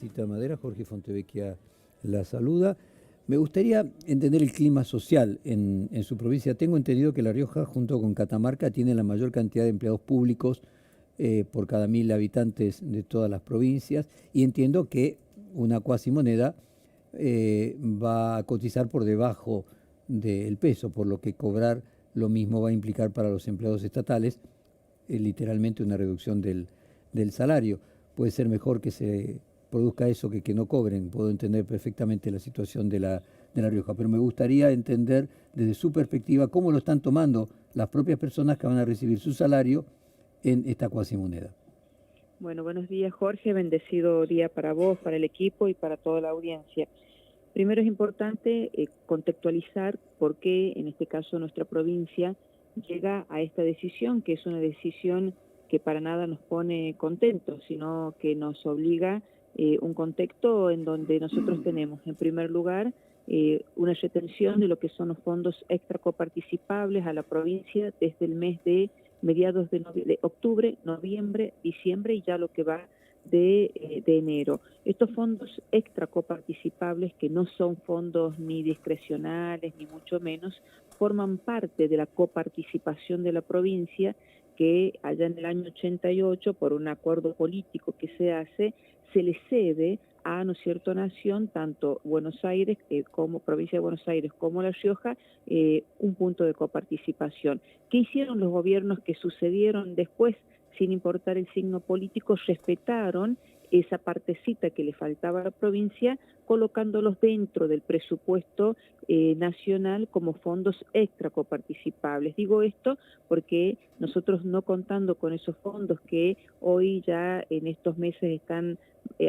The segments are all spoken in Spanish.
Visita Madera, Jorge Fontevecchia la saluda. Me gustaría entender el clima social en su provincia. Tengo entendido que La Rioja, junto con Catamarca, tiene la mayor cantidad de empleados públicos por cada 1000 habitantes de todas las provincias, y entiendo que una cuasimoneda va a cotizar por debajo del peso, por lo que cobrar lo mismo va a implicar para los empleados estatales literalmente una reducción del salario. Puede ser mejor que se produzca eso que no cobren. Puedo entender perfectamente la situación de La Rioja, pero me gustaría entender desde su perspectiva cómo lo están tomando las propias personas que van a recibir su salario en esta cuasimoneda. Bueno, buenos días, Jorge. Bendecido día para vos, para el equipo y para toda la audiencia. Primero es importante contextualizar por qué, en este caso, nuestra provincia llega a esta decisión, que es una decisión que para nada nos pone contentos, sino que nos obliga un contexto en donde nosotros tenemos, en primer lugar, una retención de lo que son los fondos extra coparticipables a la provincia desde el mes de mediados de octubre, noviembre, diciembre y ya lo que va de enero. Estos fondos extra coparticipables, que no son fondos ni discrecionales ni mucho menos, forman parte de la coparticipación de la provincia, que allá en el año 88, por un acuerdo político que se hace, se le cede a, ¿no es cierto?, Nación, tanto Buenos Aires como provincia de Buenos Aires como La Rioja, un punto de coparticipación. ¿Qué hicieron los gobiernos que sucedieron después? Sin importar el signo político, respetaron esa partecita que le faltaba a la provincia, colocándolos dentro del presupuesto nacional como fondos extra coparticipables. Digo esto porque nosotros, no contando con esos fondos que hoy ya en estos meses están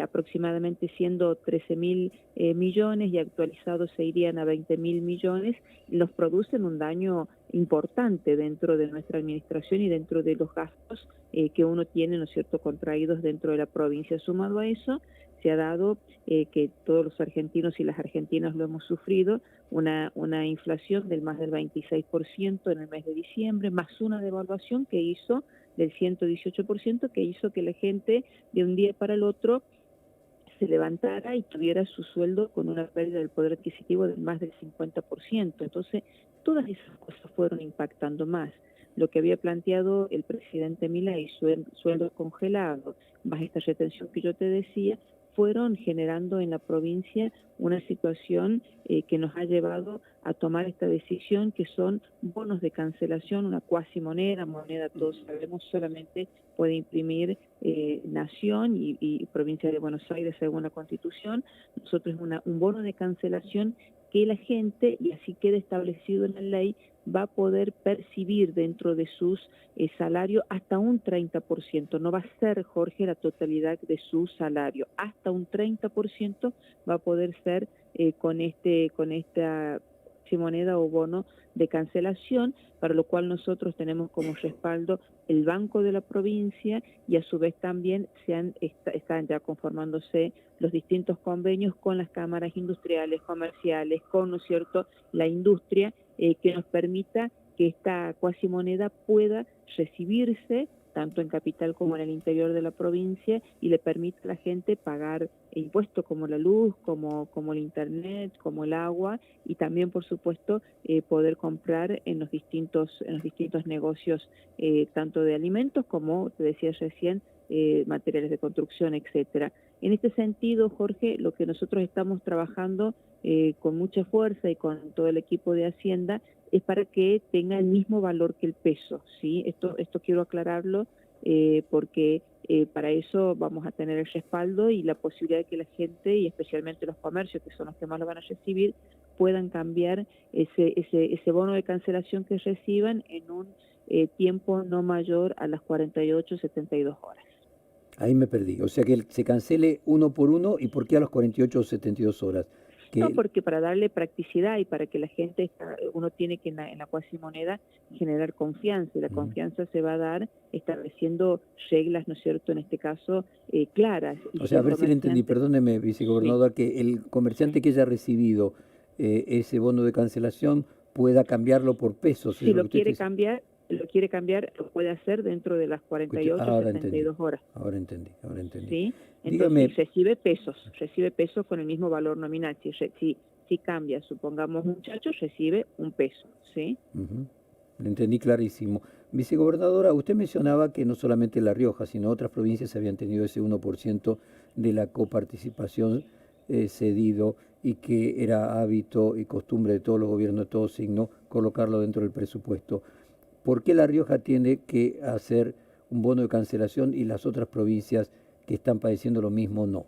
aproximadamente siendo 13.000 millones y actualizados se irían a 20.000 millones, nos producen un daño importante dentro de nuestra administración y dentro de los gastos que uno tiene, ¿no es cierto?, contraídos dentro de la provincia. Sumado a eso, se ha dado que todos los argentinos y las argentinas lo hemos sufrido, una inflación del más del 26% en el mes de diciembre, más una devaluación que hizo del 118%, que hizo que la gente de un día para el otro se levantara y tuviera su sueldo con una pérdida del poder adquisitivo de más del 50%. Entonces, todas esas cosas fueron impactando más. Lo que había planteado el presidente Milei, sueldo congelado, más esta retención que yo te decía, fueron generando en la provincia una situación que nos ha llevado a tomar esta decisión, que son bonos de cancelación, una cuasimoneda, moneda, todos sabemos, solamente puede imprimir Nación y provincia de Buenos Aires según la Constitución. Nosotros un bono de cancelación que la gente, y así queda establecido en la ley, va a poder percibir dentro de sus salarios hasta un 30%. No va a ser, Jorge, la totalidad de su salario. Hasta un 30% va a poder ser con esta moneda o bono de cancelación, para lo cual nosotros tenemos como respaldo el Banco de la Provincia, y a su vez también están ya conformándose los distintos convenios con las cámaras industriales, comerciales, con, ¿no es cierto?, la industria, que nos permita que esta cuasimoneda pueda recibirse tanto en capital como en el interior de la provincia, y le permite a la gente pagar impuestos como la luz, como el internet, como el agua, y también, por supuesto, poder comprar en los distintos negocios, tanto de alimentos como, te decía recién, materiales de construcción, etcétera. En este sentido, Jorge, lo que nosotros estamos trabajando con mucha fuerza y con todo el equipo de Hacienda es para que tenga el mismo valor que el peso, ¿sí? Esto quiero aclararlo porque para eso vamos a tener el respaldo y la posibilidad de que la gente, y especialmente los comercios, que son los que más lo van a recibir, puedan cambiar ese bono de cancelación que reciban en un tiempo no mayor a las 48, 72 horas. Ahí me perdí. O sea que se cancele uno por uno, ¿y por qué a las 48 o 72 horas? No, porque para darle practicidad y para que la gente, uno tiene que en la cuasimoneda generar confianza, y la confianza se va a dar estableciendo reglas, ¿no es cierto?, en este caso, claras. Y o sea, a ver si le entendí, perdóneme, vicegobernador, sí, que el comerciante que haya recibido ese bono de cancelación pueda cambiarlo por pesos. Si lo quiere cambiar, lo quiere cambiar, lo puede hacer dentro de las 48 o 72 horas. Ahora entendí. ¿Sí? Entonces, Dígame, recibe pesos con el mismo valor nominal. Si cambia, supongamos muchacho, recibe un peso, ¿sí? lo entendí clarísimo. Vicegobernadora, usted mencionaba que no solamente La Rioja, sino otras provincias habían tenido ese 1% de la coparticipación cedido y que era hábito y costumbre de todos los gobiernos de todo signo colocarlo dentro del presupuesto. ¿Por qué La Rioja tiene que hacer un bono de cancelación y las otras provincias que están padeciendo lo mismo no?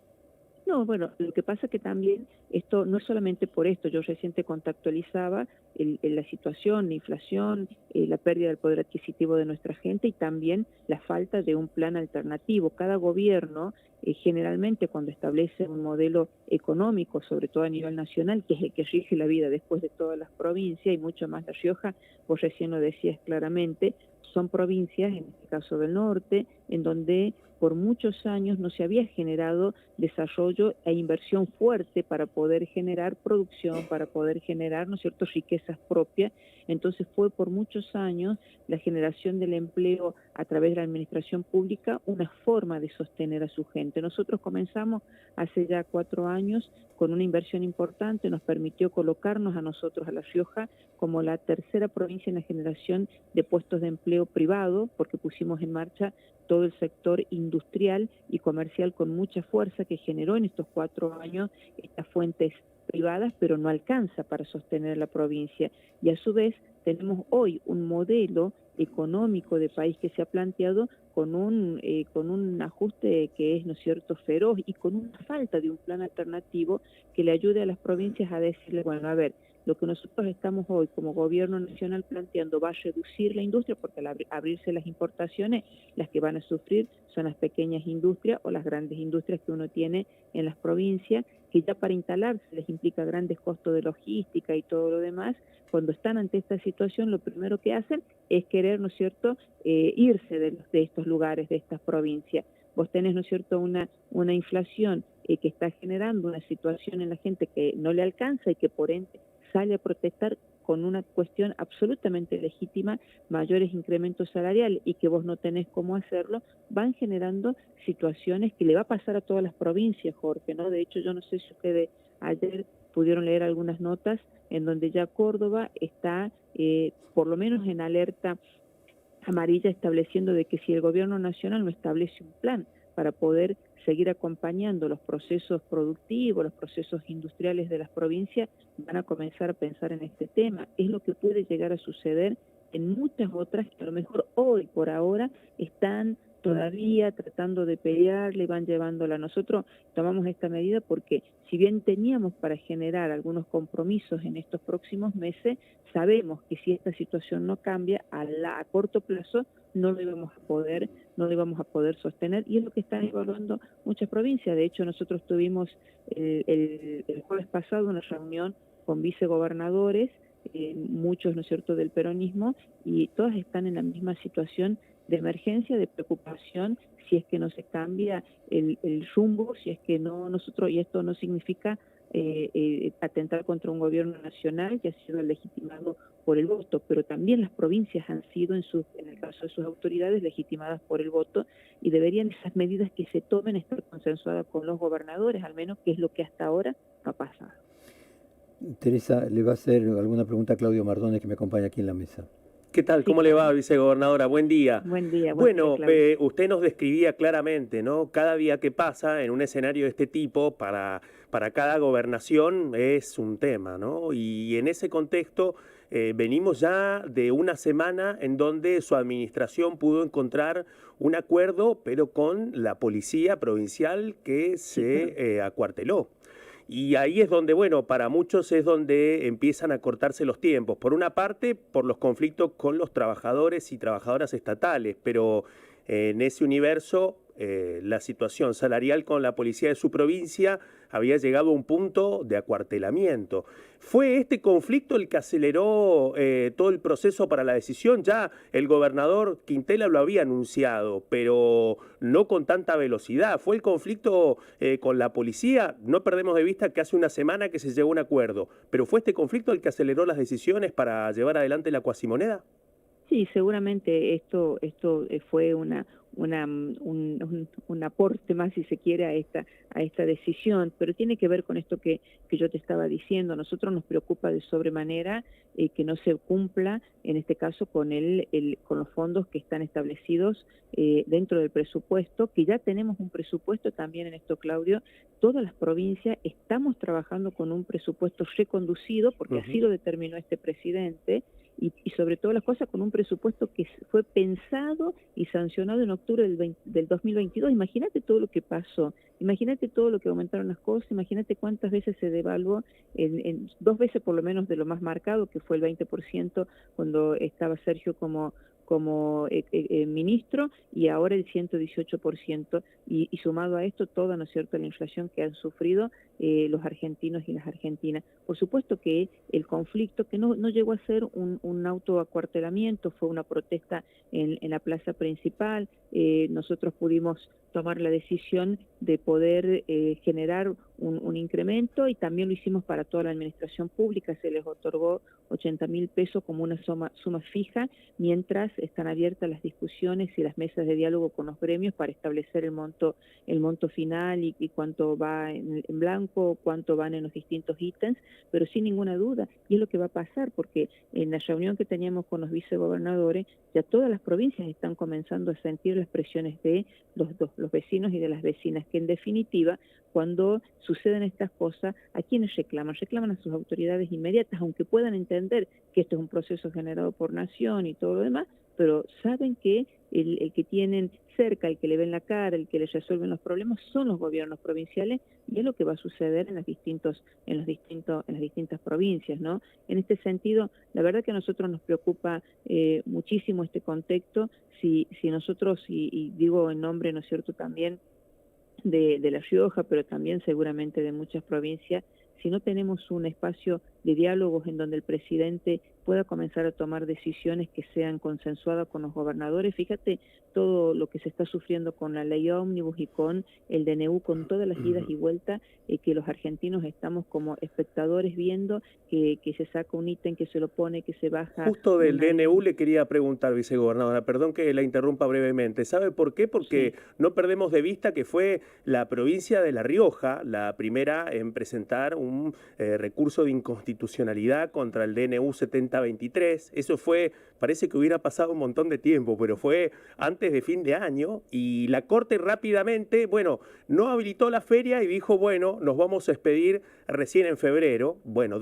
No, bueno, lo que pasa que también esto no es solamente por esto, yo recién te contextualizaba la situación, la inflación, la pérdida del poder adquisitivo de nuestra gente y también la falta de un plan alternativo. Cada gobierno generalmente cuando establece un modelo económico, sobre todo a nivel nacional, que es el que rige la vida después de todas las provincias y mucho más La Rioja, vos recién lo decías claramente, son provincias, en este caso del norte, en donde por muchos años no se había generado desarrollo e inversión fuerte para poder generar producción, para poder generar, ¿no es cierto?, riquezas propias. Entonces fue por muchos años la generación del empleo a través de la administración pública una forma de sostener a su gente. Nosotros comenzamos hace ya 4 años con una inversión importante, nos permitió colocarnos a nosotros, a La Rioja, como la tercera provincia en la generación de puestos de empleo privado, porque pusimos en marcha todo el sector industrial y comercial con mucha fuerza que generó en estos 4 años estas fuentes privadas, pero no alcanza para sostener la provincia. Y a su vez tenemos hoy un modelo económico de país que se ha planteado con un ajuste que es, ¿no es cierto?, feroz y con una falta de un plan alternativo que le ayude a las provincias a decirle, bueno, a ver, lo que nosotros estamos hoy como gobierno nacional planteando va a reducir la industria porque al abrirse las importaciones, las que van a sufrir son las pequeñas industrias o las grandes industrias que uno tiene en las provincias, que ya para instalarse les implica grandes costos de logística y todo lo demás. Cuando están ante esta situación, lo primero que hacen es querer, ¿no es cierto?, irse de estos lugares, de estas provincias. Vos tenés, ¿no es cierto?, una inflación que está generando una situación en la gente que no le alcanza y que por ende sale a protestar con una cuestión absolutamente legítima, mayores incrementos salariales y que vos no tenés cómo hacerlo, van generando situaciones que le va a pasar a todas las provincias, Jorge, ¿no? De hecho, yo no sé si ustedes ayer pudieron leer algunas notas en donde ya Córdoba está, por lo menos en alerta amarilla, estableciendo de que si el gobierno nacional no establece un plan para poder seguir acompañando los procesos productivos, los procesos industriales de las provincias, van a comenzar a pensar en este tema. Es lo que puede llegar a suceder en muchas otras que a lo mejor hoy, por ahora, están todavía tratando de pelearle, van llevándola. Nosotros tomamos esta medida porque si bien teníamos para generar algunos compromisos en estos próximos meses, sabemos que si esta situación no cambia a corto plazo, no lo íbamos a poder sostener, y es lo que están evaluando muchas provincias. De hecho, nosotros tuvimos el jueves pasado una reunión con vicegobernadores, muchos, ¿no es cierto?, del peronismo, y todas están en la misma situación de emergencia, de preocupación, si es que no se cambia el rumbo, si es que no nosotros, y esto no significa atentar contra un gobierno nacional que ha sido legitimado por el voto, pero también las provincias han sido, en el caso de sus autoridades, legitimadas por el voto, y deberían esas medidas que se tomen estar consensuadas con los gobernadores, al menos, que es lo que hasta ahora no ha pasado. Teresa, le va a hacer alguna pregunta a Claudio Mardones, que me acompaña aquí en la mesa. ¿Qué tal? ¿Cómo le va, vicegobernadora? Buen día. Buen día. Bueno, usted nos describía claramente, ¿no? Cada día que pasa en un escenario de este tipo, para cada gobernación es un tema, ¿no? Y en ese contexto venimos ya de una semana en donde su administración pudo encontrar un acuerdo, pero con la policía provincial que se acuarteló. Y ahí es donde, bueno, para muchos es donde empiezan a cortarse los tiempos. Por una parte, por los conflictos con los trabajadores y trabajadoras estatales, pero en ese universo la situación salarial con la policía de su provincia había llegado a un punto de acuartelamiento. ¿Fue este conflicto el que aceleró todo el proceso para la decisión? Ya el gobernador Quintela lo había anunciado, pero no con tanta velocidad. ¿Fue el conflicto con la policía? No perdemos de vista que hace una semana que se llegó a un acuerdo, pero ¿fue este conflicto el que aceleró las decisiones para llevar adelante la cuasimoneda? Sí, seguramente esto fue un aporte más, si se quiere, a esta decisión, pero tiene que ver con esto que yo te estaba diciendo. A nosotros nos preocupa de sobremanera que no se cumpla, en este caso, con con los fondos que están establecidos dentro del presupuesto, que ya tenemos un presupuesto también en esto, Claudio. Todas las provincias estamos trabajando con un presupuesto reconducido, porque así lo determinó este presidente, y sobre todas las cosas con un presupuesto que fue pensado y sancionado en octubre del 2022. Imagínate todo lo que pasó, imagínate todo lo que aumentaron las cosas, imagínate cuántas veces se devaluó, en 2 veces por lo menos de lo más marcado, que fue el 20% cuando estaba Sergio como ministro, y ahora el 118%, y sumado a esto toda, ¿no es cierto?, la inflación que han sufrido los argentinos y las argentinas. Por supuesto que el conflicto, que no llegó a ser un autoacuartelamiento, fue una protesta en la plaza principal. Nosotros pudimos tomar la decisión de poder generar un incremento, y también lo hicimos para toda la administración pública. Se les otorgó 80.000 pesos como una suma fija, mientras están abiertas las discusiones y las mesas de diálogo con los gremios para establecer el monto final, y cuánto va en blanco, cuánto van en los distintos ítems, pero sin ninguna duda, y es lo que va a pasar, porque en la reunión que teníamos con los vicegobernadores, ya todas las provincias están comenzando a sentir las presiones de los vecinos y de las vecinas, que en definitiva, cuando suceden estas cosas, ¿a quiénes reclaman? Reclaman a sus autoridades inmediatas, aunque puedan entender que esto es un proceso generado por nación y todo lo demás, pero saben que el que tienen cerca, el que le ven la cara, el que les resuelven los problemas, son los gobiernos provinciales, y es lo que va a suceder en las distintas provincias, ¿no? En este sentido, la verdad que a nosotros nos preocupa muchísimo este contexto. Si nosotros, y digo en nombre, ¿no es cierto?, también de La Rioja, pero también seguramente de muchas provincias, si no tenemos un espacio de diálogos en donde el presidente pueda comenzar a tomar decisiones que sean consensuadas con los gobernadores. Fíjate todo lo que se está sufriendo con la ley ómnibus y con el DNU, con todas las idas y vueltas, que los argentinos estamos como espectadores viendo que se saca un ítem, que se lo pone, que se baja. Justo del DNU le quería preguntar, vicegobernadora, perdón que la interrumpa brevemente. ¿Sabe por qué? Porque no perdemos de vista que fue la provincia de La Rioja la primera en presentar un recurso de inconstitucionalidad contra el DNU 7023. Eso fue, parece que hubiera pasado un montón de tiempo, pero fue antes de fin de año, y la Corte rápidamente, bueno, no habilitó la feria y dijo, bueno, nos vamos a expedir recién en febrero, bueno,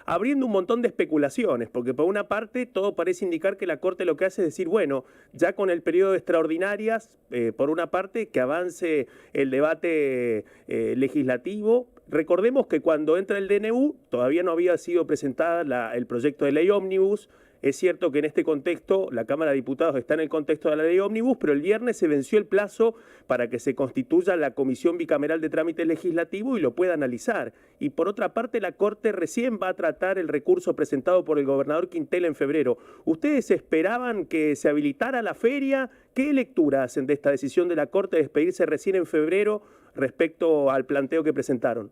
abriendo un montón de especulaciones, porque por una parte todo parece indicar que la Corte lo que hace es decir, bueno, ya con el periodo de extraordinarias, por una parte, que avance el debate legislativo. Recordemos que cuando entra el DNU todavía no había sido presentada el proyecto de ley ómnibus. Es cierto que en este contexto la Cámara de Diputados está en el contexto de la ley ómnibus, pero el viernes se venció el plazo para que se constituya la Comisión Bicameral de Trámite Legislativo y lo pueda analizar. Y por otra parte, la Corte recién va a tratar el recurso presentado por el gobernador Quintela en febrero. ¿Ustedes esperaban que se habilitara la feria? ¿Qué lectura hacen de esta decisión de la Corte de despedirse recién en febrero respecto al planteo que presentaron?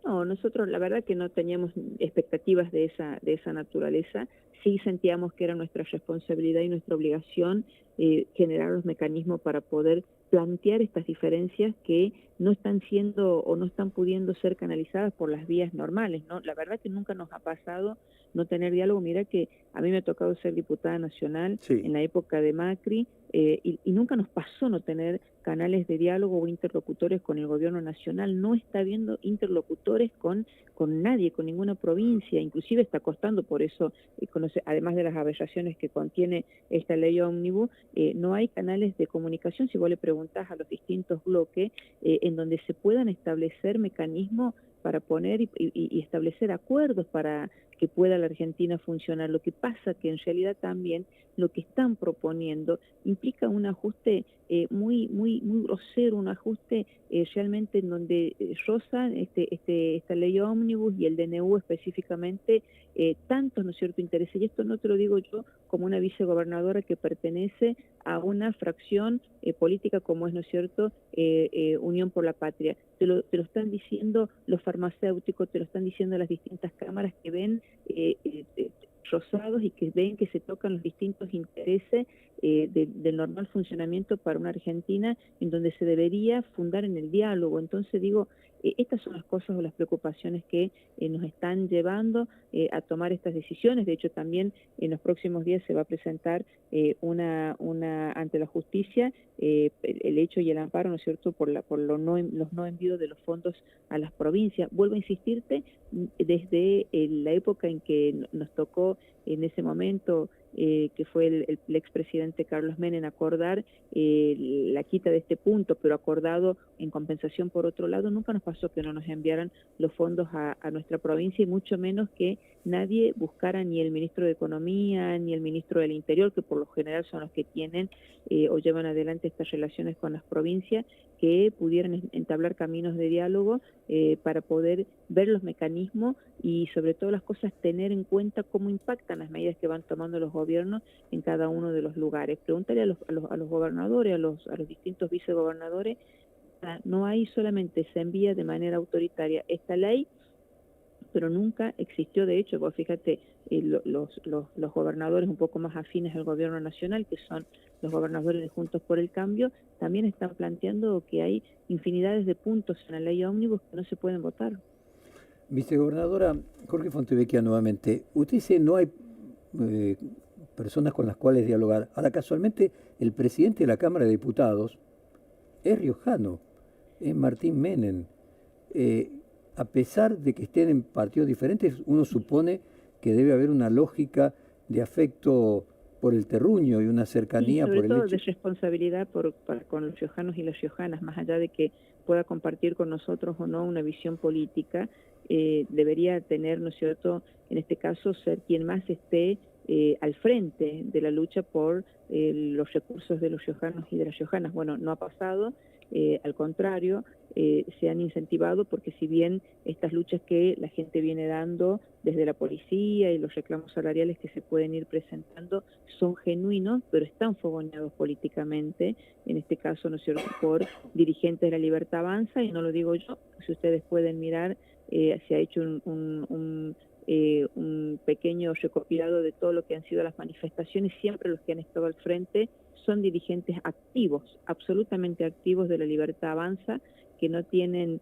No, nosotros la verdad que no teníamos expectativas de esa naturaleza. Sí sentíamos que era nuestra responsabilidad y nuestra obligación generar los mecanismos para poder plantear estas diferencias que no están siendo o no están pudiendo ser canalizadas por las vías normales, ¿no? La verdad que nunca nos ha pasado no tener diálogo. Mira que a mí me ha tocado ser diputada nacional en la época de Macri, y nunca nos pasó no tener canales de diálogo o interlocutores con el gobierno nacional. No está habiendo interlocutores con nadie, con ninguna provincia, inclusive está costando. Por eso, además de las aberraciones que contiene esta ley ómnibus, no hay canales de comunicación. Si vos le preguntás a los distintos bloques, en donde se puedan establecer mecanismos para poner y establecer acuerdos para que pueda la Argentina funcionar. Lo que pasa que en realidad también lo que están proponiendo implica un ajuste muy grosero, un ajuste realmente en donde roza esta ley ómnibus y el DNU específicamente tantos, ¿no es cierto?, intereses. Y esto no te lo digo yo como una vicegobernadora que pertenece a una fracción política como es, ¿no es cierto?, Unión por la Patria. Te lo están diciendo los farmacéuticos, te lo están diciendo las distintas cámaras que ven rozados y que ven que se tocan los distintos intereses del normal funcionamiento para una Argentina en donde se debería fundar en el diálogo. Entonces digo, estas son las cosas o las preocupaciones que nos están llevando a tomar estas decisiones. De hecho, también en los próximos días se va a presentar ante la justicia el hecho y el amparo, ¿no es cierto?, por los no envíos de los fondos a las provincias. Vuelvo a insistirte, desde la época en que nos tocó en ese momento, que fue el expresidente Carlos Menem, acordar la quita de este punto, pero acordado en compensación por otro lado, nunca nos pasó que no nos enviaran los fondos a nuestra provincia, y mucho menos que nadie buscara, ni el ministro de Economía, ni el ministro del Interior, que por lo general son los que tienen o llevan adelante estas relaciones con las provincias, que pudieran entablar caminos de diálogo para poder ver los mecanismos y sobre todo las cosas tener en cuenta cómo impactan las medidas que van tomando los gobiernos en cada uno de los lugares. Pregúntale a los gobernadores, a los distintos vicegobernadores. No hay solamente se envía de manera autoritaria esta ley, pero nunca existió. De hecho, vos fíjate, los gobernadores un poco más afines al gobierno nacional, que son los gobernadores de Juntos por el Cambio, también están planteando que hay infinidades de puntos en la ley ómnibus que no se pueden votar. Vicegobernadora Jorge Fontevecchia, nuevamente, usted dice no hay personas con las cuales dialogar. Ahora, casualmente, el presidente de la Cámara de Diputados es riojano, es Martín Menem. A pesar de que estén en partidos diferentes, uno supone que debe haber una lógica de afecto por el terruño y una cercanía sobre por el todo hecho. De responsabilidad con los riojanos y las riojanas, más allá de que pueda compartir con nosotros o no una visión política, debería tener, ¿no es cierto?, en este caso ser quien más esté al frente de la lucha por los recursos de los riojanos y de las riojanas. Bueno, no ha pasado. Al contrario, se han incentivado, porque si bien estas luchas que la gente viene dando desde la policía y los reclamos salariales que se pueden ir presentando son genuinos, pero están fogoneados políticamente, en este caso, ¿no es cierto?, por dirigentes de la Libertad Avanza, y no lo digo yo, si ustedes pueden mirar, se ha hecho un pequeño recopilado de todo lo que han sido las manifestaciones. Siempre los que han estado al frente son dirigentes activos, absolutamente activos de la Libertad Avanza, que no tienen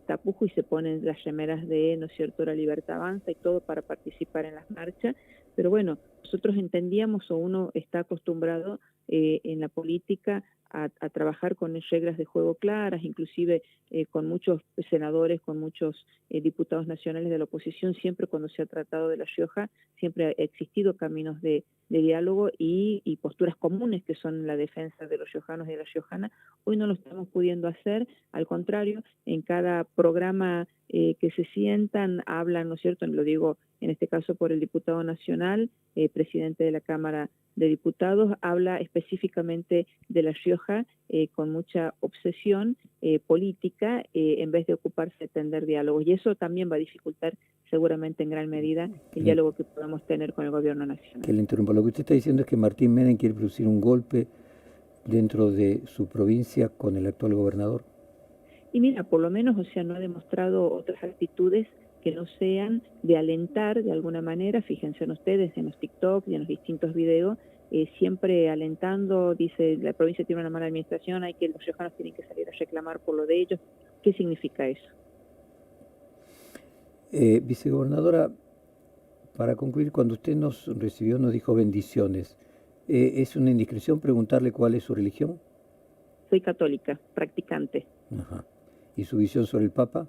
tapujo y se ponen las remeras de, ¿no es cierto?, la Libertad Avanza y todo para participar en las marchas. Pero bueno, nosotros entendíamos, o uno está acostumbrado en la política a trabajar con reglas de juego claras, inclusive con muchos senadores, con muchos diputados nacionales de la oposición. Siempre cuando se ha tratado de La Rioja, siempre ha existido caminos de diálogo y posturas comunes, que son la defensa de los riojanos y de las riojanas. Hoy no lo estamos pudiendo hacer, al contrario, en cada programa que se sientan, hablan, ¿no es cierto?, lo digo en este caso por el diputado nacional, presidente de la Cámara de Diputados, habla específicamente de La Rioja con mucha obsesión política, en vez de ocuparse de tender diálogos. Y eso también va a dificultar seguramente en gran medida el diálogo que podamos tener con el gobierno nacional. Que le interrumpa. Lo que usted está diciendo es que Martín Menem quiere producir un golpe dentro de su provincia con el actual gobernador. Y mira, por lo menos, o sea, no ha demostrado otras actitudes que no sean de alentar de alguna manera. Fíjense en ustedes, en los TikTok y en los distintos videos, siempre alentando, dice, la provincia tiene una mala administración, los riojanos tienen que salir a reclamar por lo de ellos. ¿Qué significa eso? Vicegobernadora, para concluir, cuando usted nos recibió, nos dijo bendiciones. ¿Es una indiscreción preguntarle cuál es su religión? Soy católica, practicante. Ajá. ¿Y su visión sobre el Papa?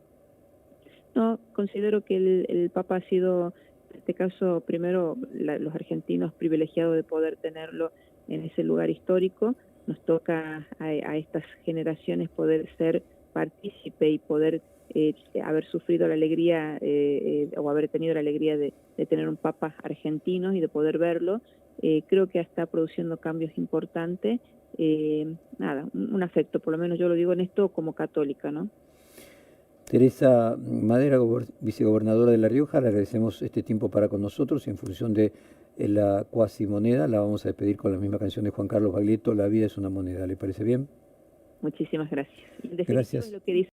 No, considero que el Papa ha sido, en este caso, primero, los argentinos privilegiados de poder tenerlo en ese lugar histórico. Nos toca a estas generaciones poder ser partícipe y poder haber sufrido la alegría o haber tenido la alegría de tener un Papa argentino y de poder verlo. Creo que está produciendo cambios importantes. Nada, un afecto, por lo menos yo lo digo en esto como católica, ¿no? Teresa Madera, vicegobernadora de La Rioja, le agradecemos este tiempo para con nosotros. En función de la cuasimoneda, la vamos a despedir con la misma canción de Juan Carlos Baglietto, La vida es una moneda. ¿Le parece bien? Muchísimas gracias. Gracias. Lo que dice